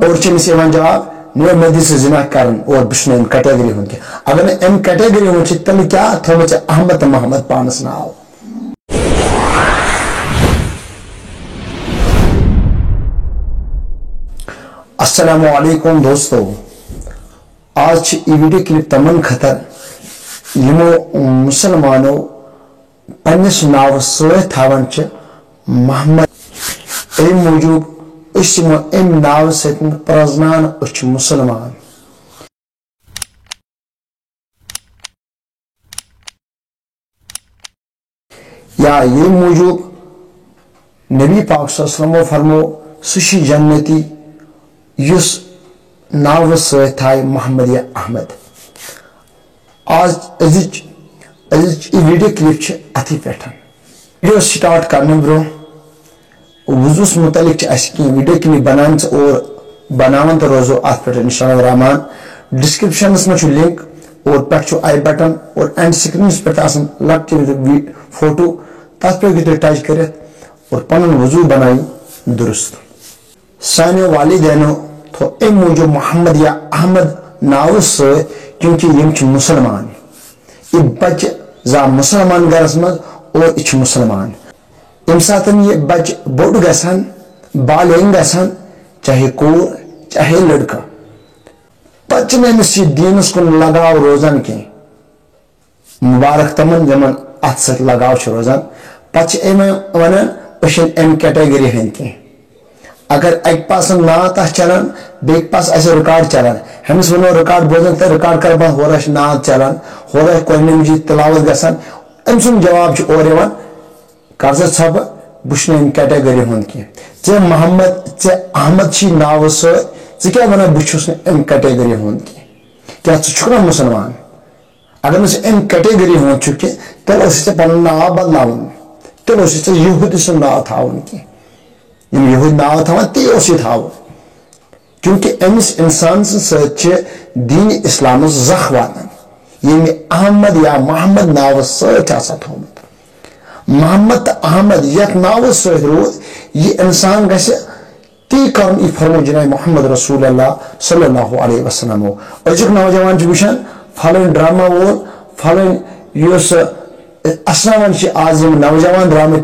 اور چمس یوان جواب نو مدی سے زنا کرن اور بشن کیٹیگری ہن کے اگر ام کیٹیگری ہن چھ تل کیا تھومچ احمد محمد پانس ناو السلام علیکم دوستو آج یہ ویڈیو کلپ تمن خطر یمو مسلمانو پنس ناو ست تھاون محمد ام موجود اس ام ناو ست پرزنان اس مسلمان یا یہ موجود نبی پاک صلی اللہ علیہ وسلم فرمو سشی جنتی یس ناو ست تھائے محمد یا احمد آج ازچ یہ ویڈیو کلپ اتھی پہ ویڈیو سٹارٹ کرنے برو وضوس متعلق ویڈیو کلپ بنان اور بناون تو روزو ات پہ انشاءاللہ الرحمن ڈسکرپشن میں لنک اور پہ آئی بٹن اور اینڈ سکرینس پہ لکٹی فوٹو تک پہ ٹچ کرت اور پن وضو بنائی درست سانو والدینو تو ام موجود محمد یا احمد ناو ست کیونکہ یم مسلمان یہ بچہ زا مسلمان گرس مز اور یہ مسلمان یم سات یہ بچہ بوڑ گسان بالینگ گسان چاہے کور چاہے لڑکا پتہ امس یہ دینس کن لگاو روزان کی مبارک تمن یمن ات ست لگاو روزان پتہ ونان أسۍ ام کیٹیگری ہند کی اگر ایک پاس نعت چلان بیک پاس ریکارڈ چلان ہمس ونو ریکارڈ بوزن تو ریکارڈ کر بند ہو نعت چلان ہو قرآن مجید تلاوت گسان ام سن جواب اور قرض صاحب بچ ام کیٹیگری ہند کی ے محمد ے احمد چی ناو ست کیا ونان بچس ام کیٹیگری ہند کی کیا نا مسلمان اگر ام کیٹیگری ہند چھ تیل پن ناو بدلاون تیل یہودی سن ناو تھاون کی یہود ناو تھوان تی تھاو کیونکہ امس انسان ست دین اسلام زخ واتان یم احمد یا محمد ناو ست تھومت محمد تو احمد یت ناو ست روز یہ انسان گھس تی کرن یہ فرمو جناب محمد رسول اللہ صلی اللہ علیہ وسلم ازیک نوجوان وچان پھلن ڈرامہ وول پھلن اس اسناوان آز نوجوان ڈرامہ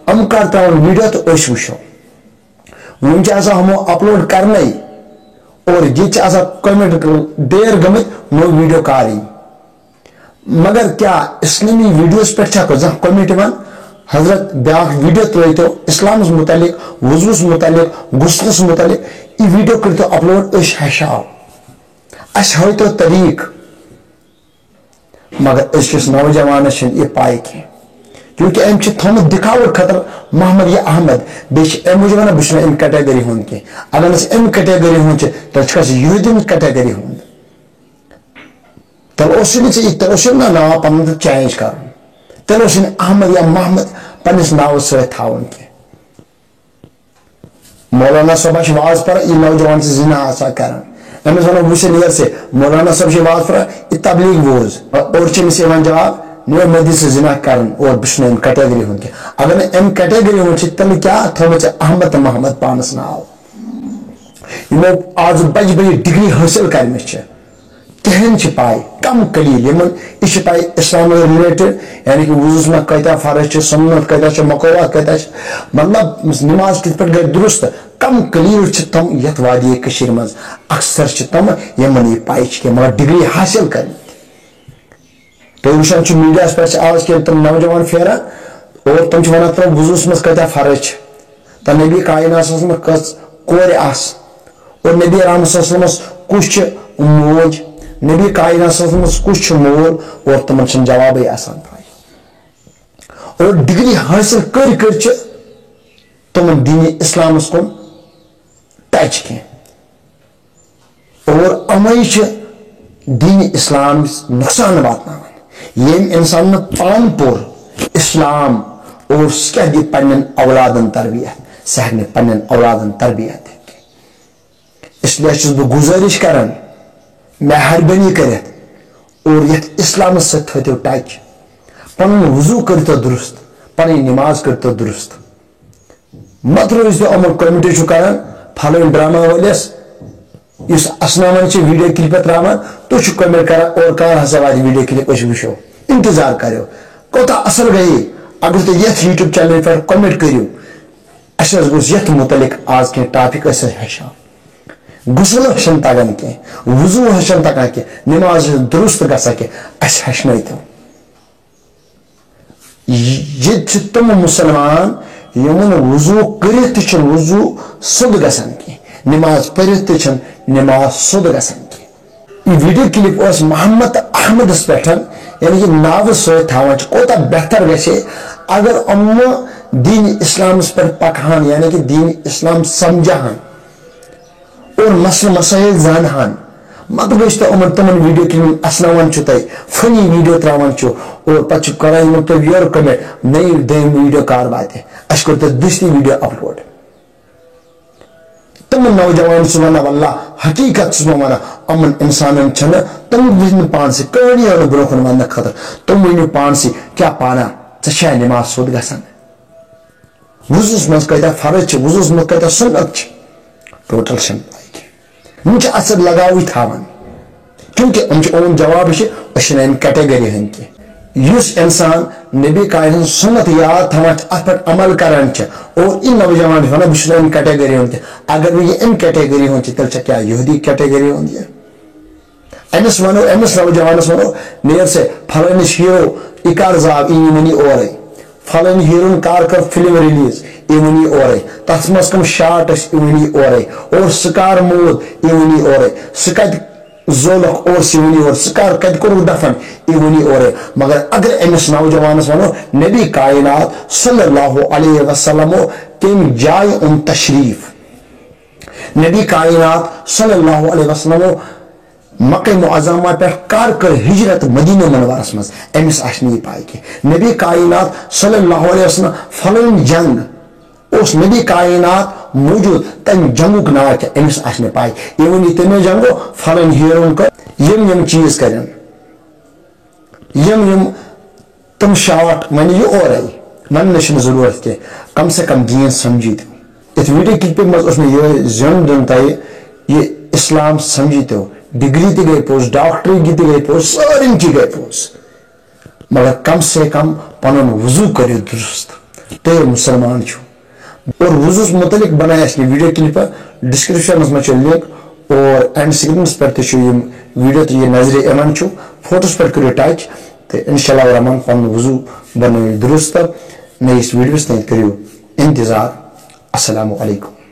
ام کر تراون ویڈیو تو وچو ون ہمو اپلوڈ کرنے اور یہ کومنٹ دیر گمت نو ویڈیو کاری مگر کیا اسلامی ویڈیوز پہ زن کومنٹ ون حضرت بیاا ویڈیو ترتو اسلام متعلق وضوس متعلق غسلس متعلق یہ ویڈیو کرتو اپلوڈ ہشاو اس ہوتو طریق مگر اس نوجوانس یہ پائی کی کیونکہ ام تھومت دکھاوٹ خطر محمد یا احمد بیچ ام موجود ونان بچ ام کیٹیگری ہند کی اگر ام کیٹیگری ہند تیل یہودین کیٹیگری ہند تیل نا ناو پن چینج کر تیل احمد یا محمد پنس ناو ست تھاون کی مولانا صاحب واز پر یہ نوجوان سے زنا آسا کران امس ونو وچ نیر سے مولانا صاحب واز پر یہ تبلیغ بوز اور چمس یوان جواب نو مدی سے زنا کرن اور بشن ام کیٹیگری ہن کے اگر ام کیٹیگری ہن چھ تل کیا تھومچ احمد محمد پانس ناو یمو آج بج بج ڈگری حاصل کرم کہن پائی کم قلیل یمن یہ پائی اسلام ریلیٹڈ یعنی کہ وضوس میں کتیا فرض سنت کتیا مقوات کتیا مطلب نماز کت پہ گئی درست کم قلیل تم یت وادی کشیر مز اکثر تم یمن یہ پائی کہ مگر ڈگری حاصل کر تو وچان میڈیا پہ آج کل تم نوجوان پھیران اور تم ونان تم وضوس مز کتیا فرض تو نبی کائنات میں کس کور آس اور نبی رحمت صلی اللہ علیہ وسلم کس موج نبی کائنات مز کس مول اور تمن جواب آسان پائی اور ڈگری حاصل کر تمن دین اسلام کن ٹچ کی اور امے دین اسلام نقصان واتن یم انسان پان پور اسلام اور سہ دی پن اولادن تربیت سہ ہیٚکہِ نہٕ پنن اولادن تربیت اس لیے چھُس بہٕ گزٲرِش کران مہربٲنی کٔرِتھ اور یتھ اسلامس سۭتۍ تھٲیِو ٹچ پنُن وضوٗ کٔرۍتو درست پنٕنۍ نماز کٔرۍتو درست مت روٗزۍتو یِمن کٔمِٹی چھُ کران پھلٲنۍ ڈرامہ وٲلِس اس اسنامان چھ ویڈیو کلپ تراوان تو چھ کمنٹ کران اور کار ہسا واتہِ ویڈیو کلپ أسۍ وٕچھو انتظار کٔرِو کوتاہ اصل گٔیے اگر تُہۍ یتھ یوٗٹیوب چینل پٮ۪ٹھ کمنٹ کٔرِو اَسہِ حظ گوٚژھ یتھ متعلق آز کینٛہہ ٹاپک أسۍ ہیٚچھان غسل چھنہٕ تگان کینٛہہ وضوٗ چھنہٕ تگان کینٛہہ نماز چھنہٕ درست گژھان کینٛہہ اَسہِ ہیٚچھنٲیتو ییٚتہِ چھِ تِم مُسلمان یِمن وضوٗ کٔرِتھ تہِ چھُنہٕ وضوٗ سیوٚد گژھان کینٛہہ نماز پٔرِتھ تہِ چھنہٕ نماز سیوٚد گژھان کینٛہہ یہ ویڈیو کلپ اوس محمد احمدس پٮ۪ٹھ یعنی کہ ناوٕ سۭتۍ تھاوان چھِ کوتاہ بہتر گژھِ اگر یِم دین اسلامس پٮ۪ٹھ پکہان یعنی کہ دین اسلام سمجھہن اور مسلہٕ مسائل زانہن مطلب گژھِ تہٕ یِمن تِمن ویڈیو کلپ اسناوان چھُ تۄہہِ فنی ویڈیو تراوان چھُ اور پتہٕ چھُ کران یِمن تُہۍ یورٕ کمنٹ نٔیِو دوٚیِم ویڈیو کر واتہِ اَسہِ کوٚر تۄہہِ دٔستی ویڈیو اپلوڈ تم نوجوان چھِ ونان واللہ حقیقت چھُس بہٕ ونان یِمن انسانن چھنہٕ تم ؤنِو پانسٕے کہانی ٲس برونٛہہ کُن وننہٕ خٲطرٕ تم ؤنِو پانسٕے کیاہ پانا ژےٚ چھا نماز سیوٚد گژھان وضوٗہس منٛز کۭتیاہ فرض چھِ وضوٗہس منٛز کۭتیاہ سُنت چھِ ٹوٹل چھنہٕ پاے کینٛہہ یِم چھِ اَتھ سۭتۍ لگاوٕے تھاوان کیونکہ یِم چھِ یِہُنٛد جواب چھِ أسۍ چھِنہٕ اَمہِ کیٹگری ہٕنٛدۍ کینٛہہ یُس انسان نبی کامہِ ہٕنٛز سُنت یاد تھاوان چھِ اتھ پٮ۪ٹھ عمل کران چھِ اور یہِ نوجوان چھِ ونان بہٕ چھُس اَمہِ کیٹگری ہُنٛد تہِ اگر نہٕ یہِ اَمہِ کیٹگری ہُنٛد چھِ تیٚلہِ چھا کیاہ یہودی کیٹگری ہُنٛد یہِ أمِس ونو أمِس نوجوانس ونو نیر سے فلٲنِس ہیٖرو یہِ کر زاو یہِ ؤنی اورے فلٲنۍ ہیٖروُن کر کٔر فلم ریلیٖز یہِ ؤنی اورے تتھ منٛز کم شاٹ ٲسۍ یہِ ؤنی اورے اور سُہ کر موٗد یہِ ؤنی اورے سُہ کتہِ زولُکھ اوس یہِ ؤنی اورے سُہ کر کتہِ کوٚرُکھ دفن یہِ ؤنی اورے مگر اگر أمِس نوجوانس ونو نبی کائنات صلی اللہ علیہ وسلم کمہِ جایہِ اوٚن تشریٖف نبی کائنات صلی اللہ علیہ وسلم مکہ معظمہ پٮ۪ٹھ کر کٔر ہجرت مدینہ منورس منٛز أمِس آسہِ نہٕ یہِ پاے کینٛہہ نبی کائنات صلی اللہ علیہ وسلم فلٲنۍ جنگ اوس نبی کائنات موجود تمہِ جنگُک ناو کیٛاہ أمِس آسہِ نہٕ پاے یہِ ؤنی تمے جنگو فلٲنۍ ہیٖروُن کٔر یِم چیٖز کرن یِم تم شاٹ وَنہِ یہِ اورے وَننٕچ چھنہٕ ضروٗرت کینٛہہ کم سے کم دین سمجھیٖتو یتھ ویڈیو کلپہِ منٛز اوس مےٚ یِہوے زیوٚن دیُن تۄہہِ یہِ اسلام سمجھیٖتو ڈگری تہِ گٔے پوٚز ڈاکٹری تہِ گٔے پوٚز سٲلِم تہِ گٔے پوٚز مگر کم سے کم پنُن وضوٗ کٔرِو درست تُہۍ مُسلمان چھِو اور وضوٗہس متعلق بناے اَسہِ یہِ ویڈیو کلپ ڈسکرپشنس منٛز چھُ لِنک اور اینڈ سکریٖنس پٮ۪ٹھ تہِ چھُ یِم ویڈیو تہِ یہِ نظرِ یِوان چھُ فوٹوس پٮ۪ٹھ کٔرِو ٹچ تہٕ انشاء اللہ الرحمان پنُن وضوٗ بنٲیِو درست نٔیِس ویڈیوس تام کٔرِو انتظار السلام علیکم